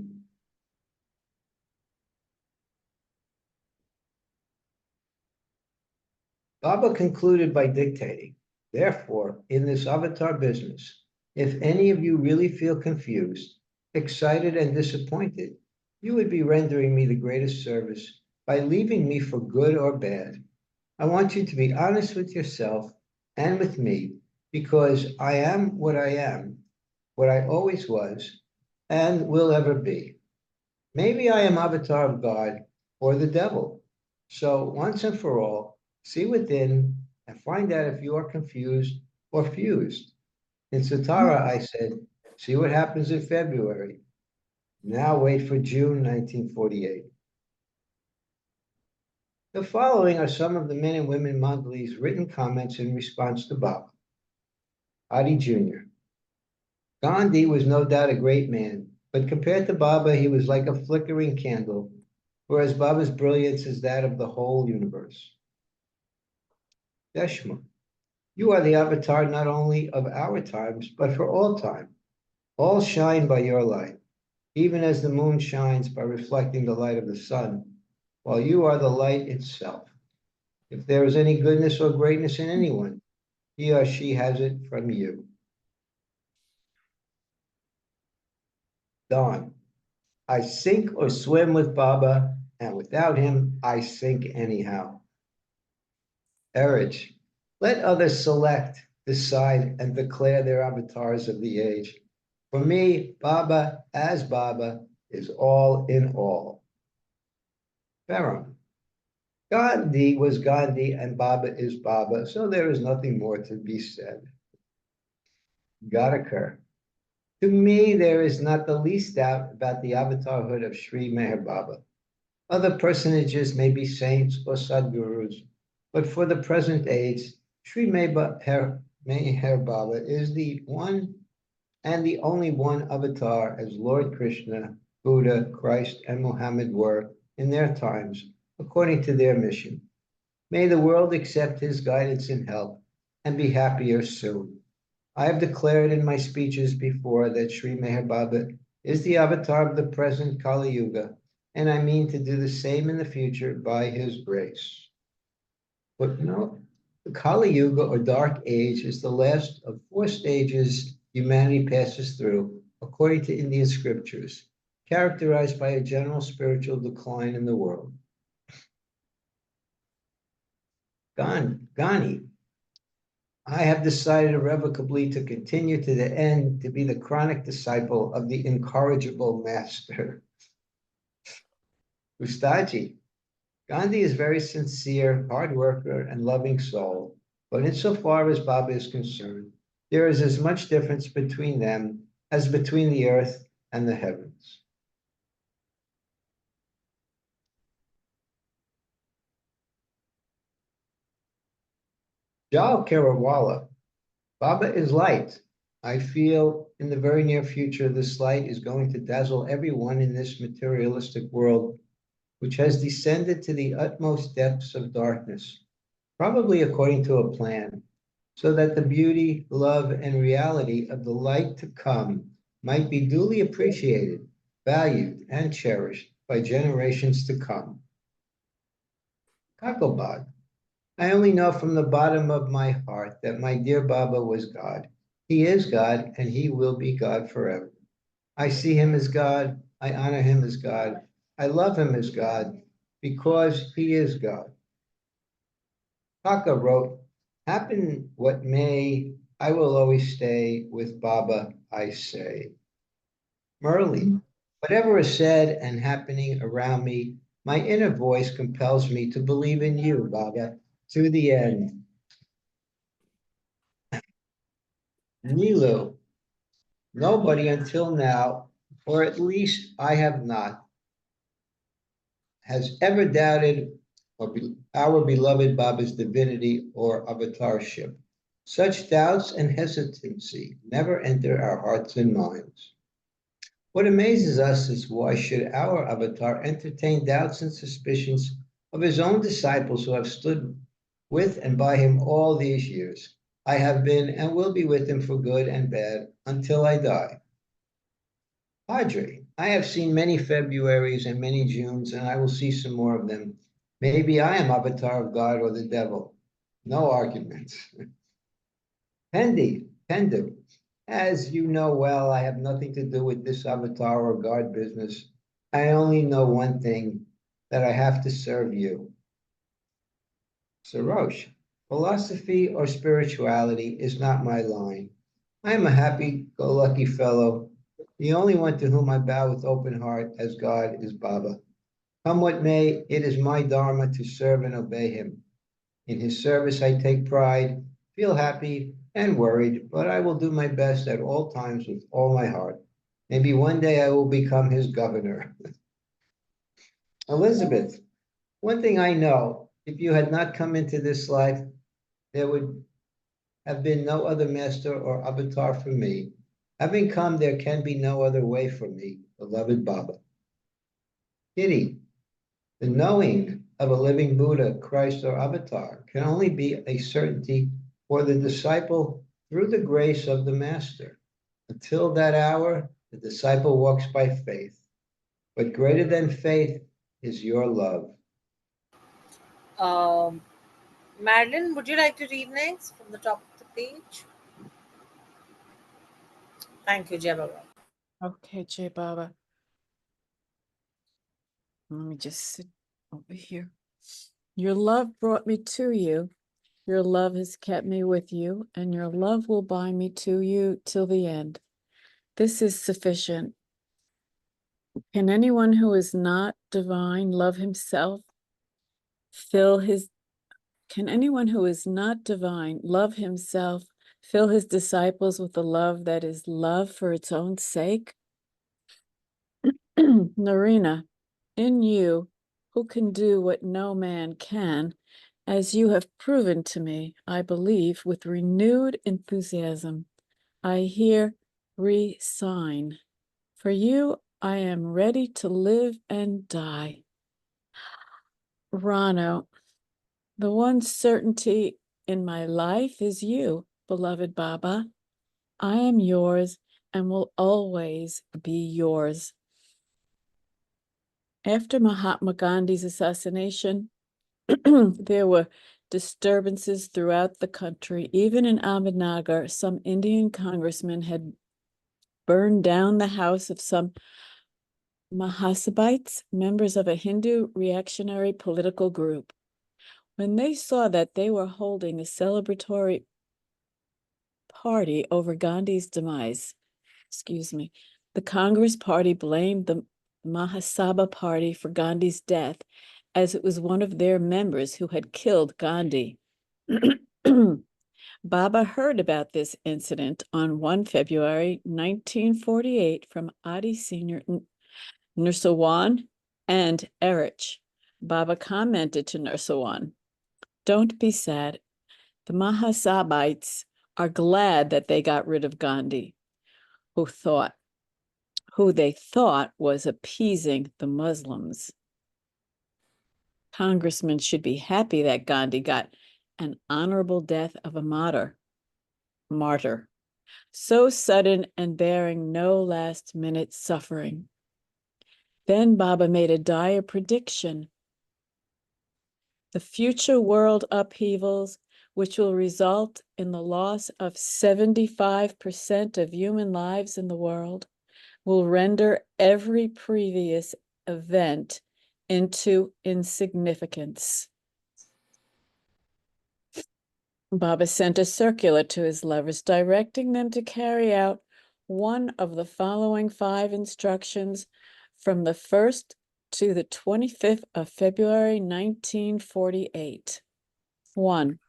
Baba concluded by dictating, therefore, in this avatar business, if any of you really feel confused, excited, and disappointed, you would be rendering me the greatest service by leaving me for good or bad. I want you to be honest with yourself and with me, because I am, what I always was, and will ever be. Maybe I am avatar of God or the devil. So once and for all, see within and find out if you are confused or fused. In Satara, I said, see what happens in February. Now wait for June 1948. The following are some of the men and women Mandali's written comments in response to Baba. Adi Jr. Gandhi was no doubt a great man, but compared to Baba, he was like a flickering candle, whereas Baba's brilliance is that of the whole universe. Deshma. You are the avatar not only of our times, but for all time. All shine by your light, even as the moon shines by reflecting the light of the sun, while you are the light itself. If there is any goodness or greatness in anyone, he or she has it from you. Dawn. I sink or swim with Baba, and without him, I sink anyhow. Erich. Let others select, decide, and declare their avatars of the age. For me, Baba as Baba is all in all. Ferrum. Gandhi was Gandhi and Baba is Baba, so there is nothing more to be said. Gadakar. To me, there is not the least doubt about the avatarhood of Sri Meher Baba. Other personages may be saints or sadgurus, but for the present age, Sri Meher Baba is the one and the only one avatar as Lord Krishna, Buddha, Christ, and Muhammad were in their times, according to their mission. May the world accept his guidance and help and be happier soon. I have declared in my speeches before that Sri Meher Baba is the avatar of the present Kali Yuga, and I mean to do the same in the future by his grace. But no, the Kali Yuga or Dark Age is the last of 4 stages humanity passes through, according to Indian scriptures, characterized by a general spiritual decline in the world. Ghani, I have decided irrevocably to continue to the end to be the chronic disciple of the incorrigible master. Ustaji, Gandhi is very sincere, hard worker, and loving soul, but insofar as Baba is concerned, there is as much difference between them as between the earth and the heavens. Jal Kerawala, Baba is light. I feel in the very near future this light is going to dazzle everyone in this materialistic world, which has descended to the utmost depths of darkness, probably according to a plan, so that the beauty, love, and reality of the light to come might be duly appreciated, valued, and cherished by generations to come. Kakalbag, I only know from the bottom of my heart that my dear Baba was God. He is God, and he will be God forever. I see him as God. I honor him as God. I love him as God because he is God. Kaka wrote, happen what may, I will always stay with Baba, I say. Merlin, whatever is said and happening around me, my inner voice compels me to believe in you, Baba, to the end. Nilu, nobody until now, or at least I have not, has ever doubted our beloved Baba's divinity or avatarship. Such doubts and hesitancy never enter our hearts and minds. What amazes us is why should our avatar entertain doubts and suspicions of his own disciples who have stood with and by him all these years? I have been and will be with him for good and bad until I die. Padre, I have seen many Februaries and many Junes, and I will see some more of them. Maybe I am avatar of God or the devil. No arguments. Pendu, as you know well, I have nothing to do with this avatar or God business. I only know one thing, that I have to serve you. Sarosh, philosophy or spirituality is not my line. I am a happy-go-lucky fellow. The only one to whom I bow with open heart as God is Baba. Come what may, it is my dharma to serve and obey him. In his service, I take pride, feel happy and worried, but I will do my best at all times with all my heart. Maybe one day I will become his governor. Elizabeth, one thing I know, if you had not come into this life, there would have been no other master or avatar for me. Having come, there can be no other way for me, beloved Baba. Kitty, the knowing of a living Buddha, Christ, or Avatar can only be a certainty for the disciple through the grace of the Master. Until that hour, the disciple walks by faith. But greater than faith is your love. Um, Madeline, would you like to read next from the top of the page? Thank you, Jai Baba. Okay, Jay Baba. Let me just sit over here. Your love brought me to you. Your love has kept me with you, and your love will bind me to you till the end. This is sufficient. Can anyone who is not divine love himself? Can anyone who is not divine love himself, fill his disciples with the love that is love for its own sake? Narina, in you, who can do what no man can, as you have proven to me, I believe, with renewed enthusiasm, I here re-sign. For you, I am ready to live and die. Rano, the one certainty in my life is you, beloved Baba. I am yours and will always be yours. After Mahatma Gandhi's assassination, there were disturbances throughout the country. Even in Ahmednagar, some Indian congressmen had burned down the house of some Mahasabites, members of a Hindu reactionary political group. When they saw that they were holding a celebratory party over Gandhi's demise, the Congress Party blamed the Mahasabha Party for Gandhi's death, as it was one of their members who had killed Gandhi. Baba heard about this incident on 1 February 1948 from Adi Sr. Nursawan and Erich. Baba commented to Nursawan, "Don't be sad. The Mahasabites are glad that they got rid of Gandhi, who they thought was appeasing the Muslims. Congressmen should be happy that Gandhi got an honorable death of a martyr, so sudden and bearing no last-minute suffering." Then Baba made a dire prediction. The future world upheavals, which will result in the loss of 75% of human lives in the world, will render every previous event into insignificance. Baba sent a circular to his lovers, directing them to carry out one of the following 5 instructions from the 1st to the 25th of February, 1948. 1.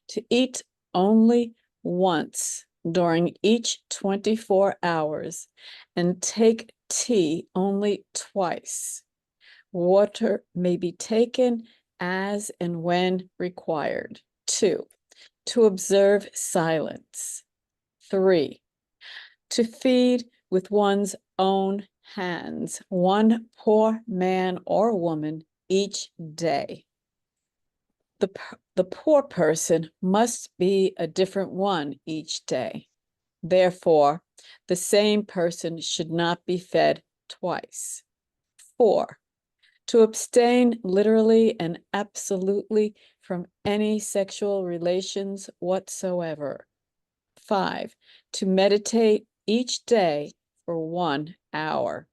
To eat only once during each 24 hours and take tea only twice. Water may be taken as and when required. 2. To observe silence. 3. To feed with one's own hands, one poor man or woman each day. The poor person must be a different one each day. Therefore, the same person should not be fed twice. 4. To abstain literally and absolutely from any sexual relations whatsoever. 5. To meditate each day for 1 hour.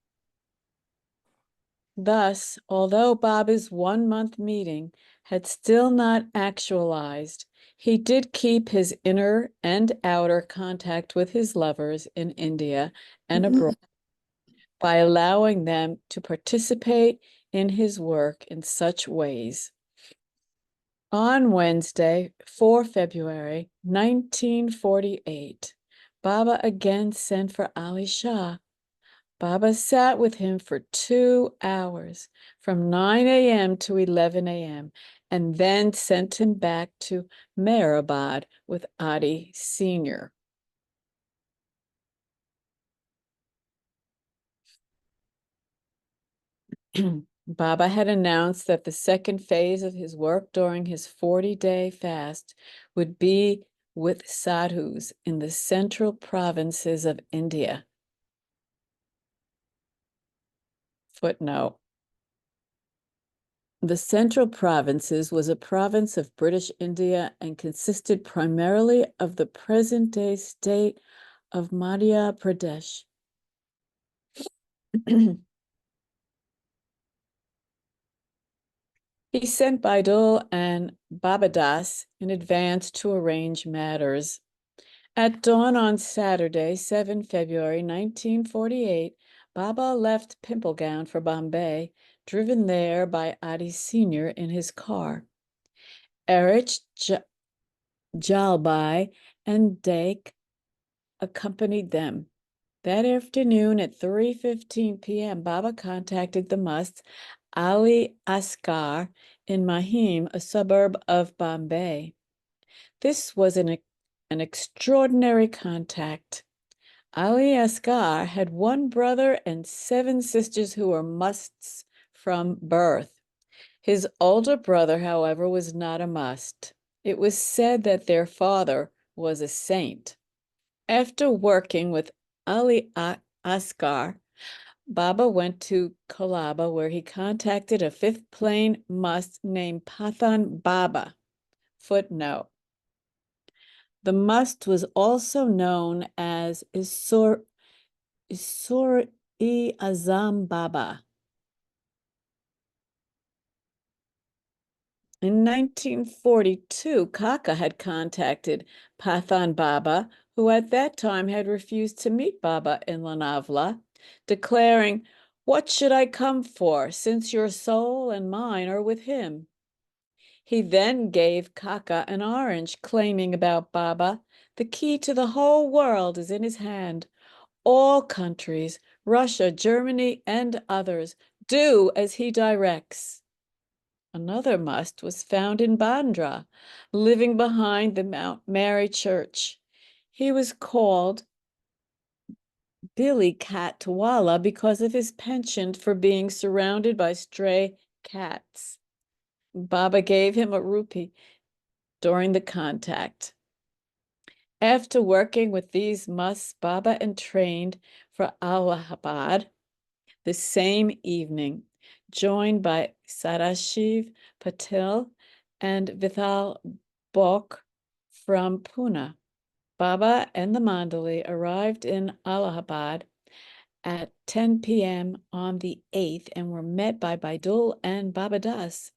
Thus, although Baba's 1-month meeting had still not actualized, he did keep his inner and outer contact with his lovers in India and abroad by allowing them to participate in his work in such ways. On Wednesday, 4 February 1948, Baba again sent for Ali Shah. Baba sat with him for 2 hours, from 9 a.m. to 11 a.m., and then sent him back to Meherabad with Adi Sr. Baba had announced that the second phase of his work during his 40-day fast would be with sadhus in the central provinces of India. Footnote. The Central Provinces was a province of British India and consisted primarily of the present-day state of Madhya Pradesh. He sent Baidul and Babadas in advance to arrange matters. At dawn on Saturday, 7 February 1948, Baba left Pimplegown for Bombay, driven there by Adi Sr. in his car. Erich Jalbai and Dake accompanied them. That afternoon at 3:15 p.m., Baba contacted the Musts, Ali Asghar in Mahim, a suburb of Bombay. This was an extraordinary contact. Ali Asghar had one brother and 7 sisters who were Musts from birth. His older brother, however, was not a Must. It was said that their father was a saint. After working with Ali Asghar, Baba went to Kolaba, where he contacted a 5th Plain Must named Pathan Baba. Footnote. The Must was also known as Isur-i-Azam Baba. In 1942, Kaka had contacted Pathan Baba, who at that time had refused to meet Baba in Lonavala, declaring, "What should I come for, since your soul and mine are with him?" He then gave Kaka an orange, claiming about Baba, "The key to the whole world is in his hand. All countries, Russia, Germany, and others, do as he directs." Another Must was found in Bandra, living behind the Mount Mary Church. He was called Billy Catwalla because of his penchant for being surrounded by stray cats. Baba gave him a rupee during the contact. After working with these Musts, Baba entrained for Allahabad the same evening, joined by Sadashiv Patel and Vithal Bok from Pune. Baba and the Mandali arrived in Allahabad at 10 p.m. on the 8th and were met by Baidul and Babadas.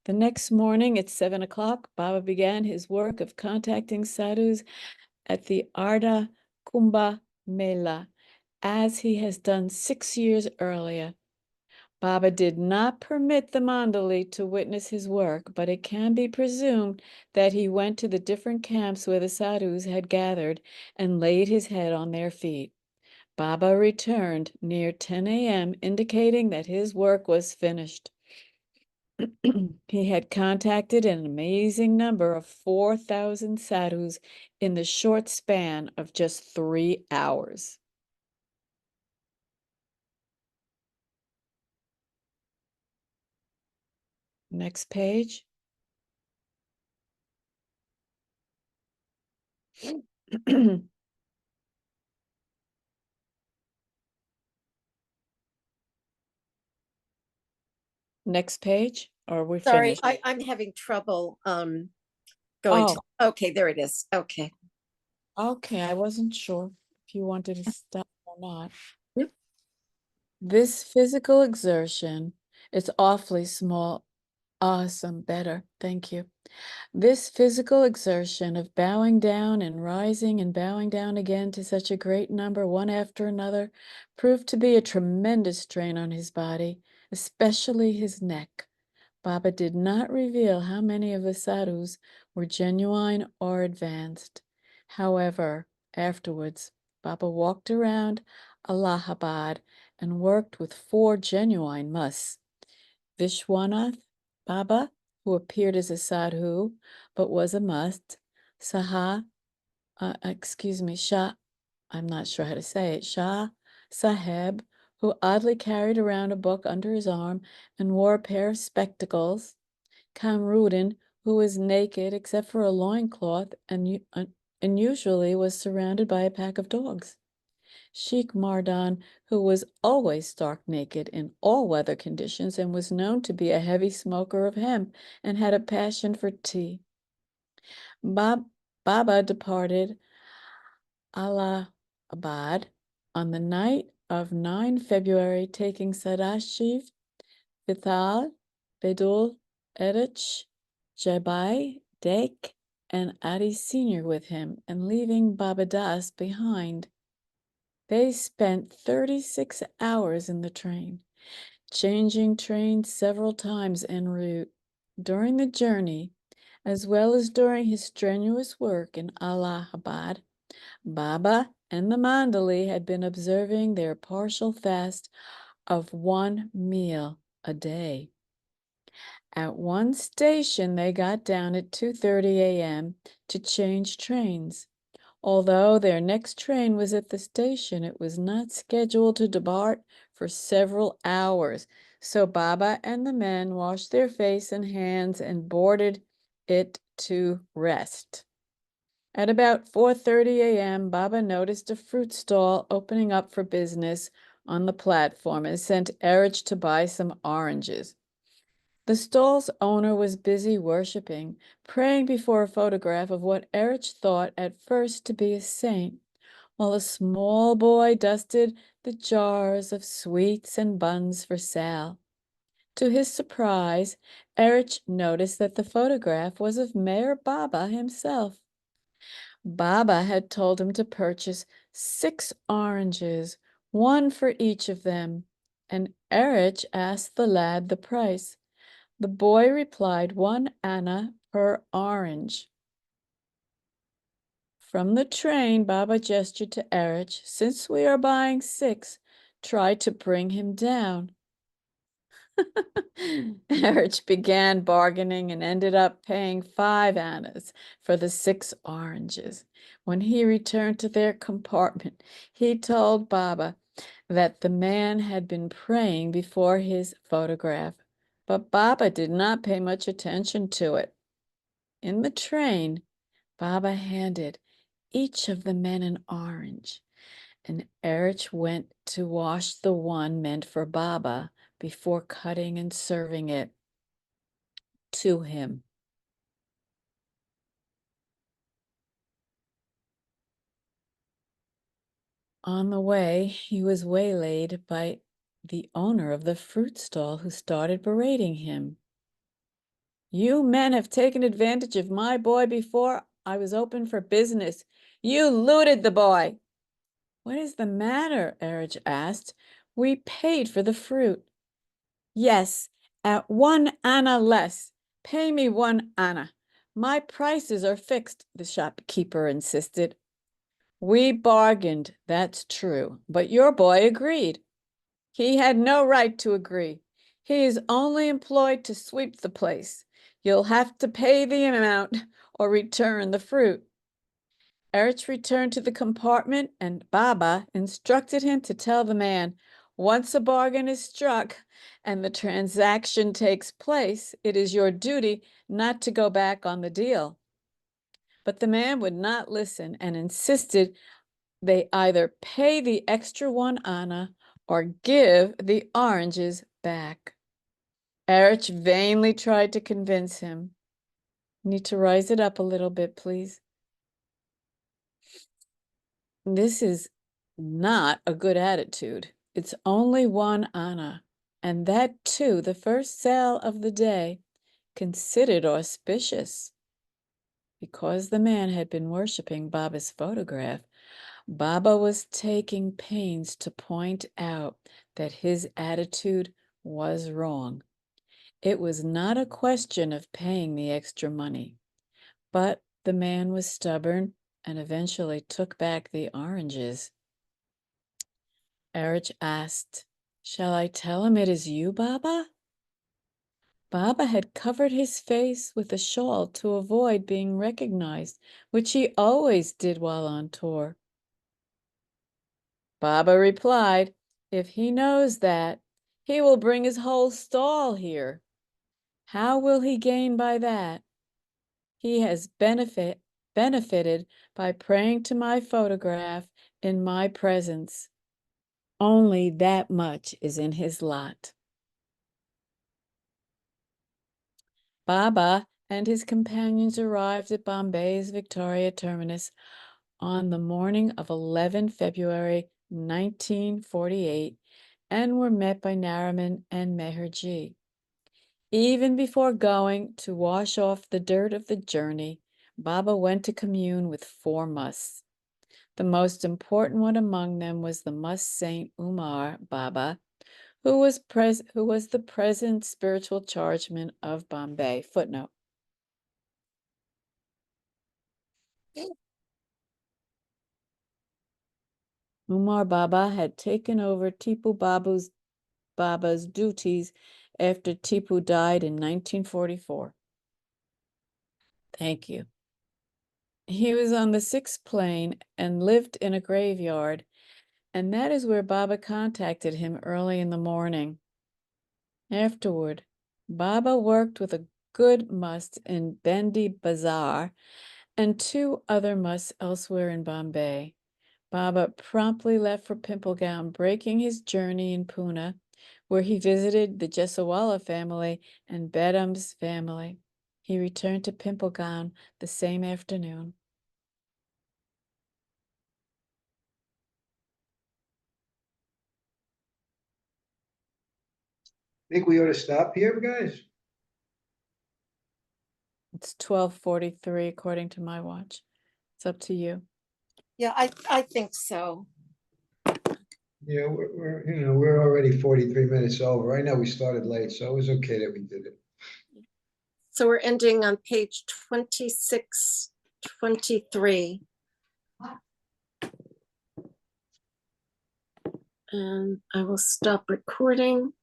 The next morning at 7 o'clock, Baba began his work of contacting sadhus at the Ardha Kumbh Mela, as he has done 6 years earlier. Baba did not permit the Mandali to witness his work, but it can be presumed that he went to the different camps where the sadhus had gathered and laid his head on their feet. Baba returned near 10 a.m., indicating that his work was finished. He had contacted an amazing number of 4,000 sadhus in the short span of just 3 hours. Next page. Next page, or we're Sorry, finished? I'm having trouble going Oh, to, okay, there it is. Okay. okay. I wasn't sure if you wanted to stop or not. Yep. This physical exertion is awfully small. Awesome, better. Thank you. This physical exertion of bowing down and rising and bowing down again to such a great number, one after another, proved to be a tremendous strain on his body, especially his neck. Baba did not reveal how many of the sadhus were genuine or advanced. However, afterwards, Baba walked around Allahabad and worked with 4 genuine musts. Vishwanath Baba, who appeared as a sadhu but was a must, Shah, I'm not sure how to say it, Shah Saheb, who oddly carried around a book under his arm and wore a pair of spectacles, Kamrudin, who was naked except for a loincloth and usually was surrounded by a pack of dogs, Sheik Mardan, who was always stark naked in all weather conditions and was known to be a heavy smoker of hemp and had a passion for tea. Baba departed Allahabad on the night of 9 February, taking Sadashiv, Vithal, Bedul, Erich, Jabai, Dek, and Adi Sr. with him, and leaving Baba Das behind. They spent 36 hours in the train, changing trains several times en route. During the journey, as well as during his strenuous work in Allahabad, Baba and the Mandali had been observing their partial fast of 1 meal a day. At one station, they got down at 2:30 a.m. to change trains. Although their next train was at the station, it was not scheduled to depart for several hours. So Baba and the men washed their face and hands and boarded it to rest. At about 4:30 a.m., Baba noticed a fruit stall opening up for business on the platform and sent Erich to buy some oranges. The stall's owner was busy worshiping, praying before a photograph of what Erich thought at first to be a saint, while a small boy dusted the jars of sweets and buns for sale. To his surprise, Erich noticed that the photograph was of Meher Baba himself. Baba had told him to purchase 6 oranges, one for each of them, and Erich asked the lad the price. The boy replied 1 anna per orange. From the train, Baba gestured to Erich, "Since we are buying 6, try to bring him down." Erich began bargaining and ended up paying 5 annas for the 6 oranges. When he returned to their compartment, he told Baba that the man had been praying before his photograph, but Baba did not pay much attention to it. In the train, Baba handed each of the men an orange, and Erich went to wash the one meant for Baba before cutting and serving it to him. On the way, he was waylaid by the owner of the fruit stall, who started berating him. "You men have taken advantage of my boy before I was open for business. You looted the boy." "What is the matter?" Erich asked. "We paid for the fruit." "Yes, at 1 anna less. Pay me 1 anna. My prices are fixed," the shopkeeper insisted. "We bargained, that's true, but your boy agreed." "He had no right to agree. He is only employed to sweep the place. You'll have to pay the amount or return the fruit." Erich returned to the compartment, and Baba instructed him to tell the man, "Once a bargain is struck and the transaction takes place, it is your duty not to go back on the deal." But the man would not listen and insisted they either pay the extra 1 anna or give the oranges back. Erich vainly tried to convince him. Need to rise it up a little bit, please. This is not a good attitude. It's only 1 anna, and that too the first sale of the day, considered auspicious. Because the man had been worshipping Baba's photograph, Baba was taking pains to point out that his attitude was wrong. It was not a question of paying the extra money, but the man was stubborn and eventually took back the oranges. Erich asked, "Shall I tell him it is you, Baba?" Baba had covered his face with a shawl to avoid being recognized, which he always did while on tour. Baba replied, If he knows that, he will bring his whole stall here. How will he gain by that? He has benefited by praying to my photograph in my presence. Only that much is in his lot. Baba and his companions arrived at Bombay's Victoria Terminus on the morning of 11 February 1948 and were met by Nariman and Meher. Even before going to wash off the dirt of the journey, Baba went to commune with 4 musts. The most important one among them was the must Saint Umar Baba, who was the present spiritual chargeman of Bombay. Footnote. Umar Baba had taken over Tipu Baba's duties after Tipu died in 1944. Thank you. He was on the 6th plane and lived in a graveyard, and that is where Baba contacted him early in the morning. Afterward, Baba worked with a good must in Bendi Bazaar and 2 other musts elsewhere in Bombay. Baba promptly left for Pimplegown, breaking his journey in Pune, where he visited the Jesawala family and Bedham's family. He returned to Pimplegown the same afternoon. Think we ought to stop here, guys? It's 12:43 according to my watch. It's up to you. Yeah, I think so. Yeah, we're already 43 minutes over. I know we started late, so it was okay that we did it. So we're ending on page 2623. And I will stop recording.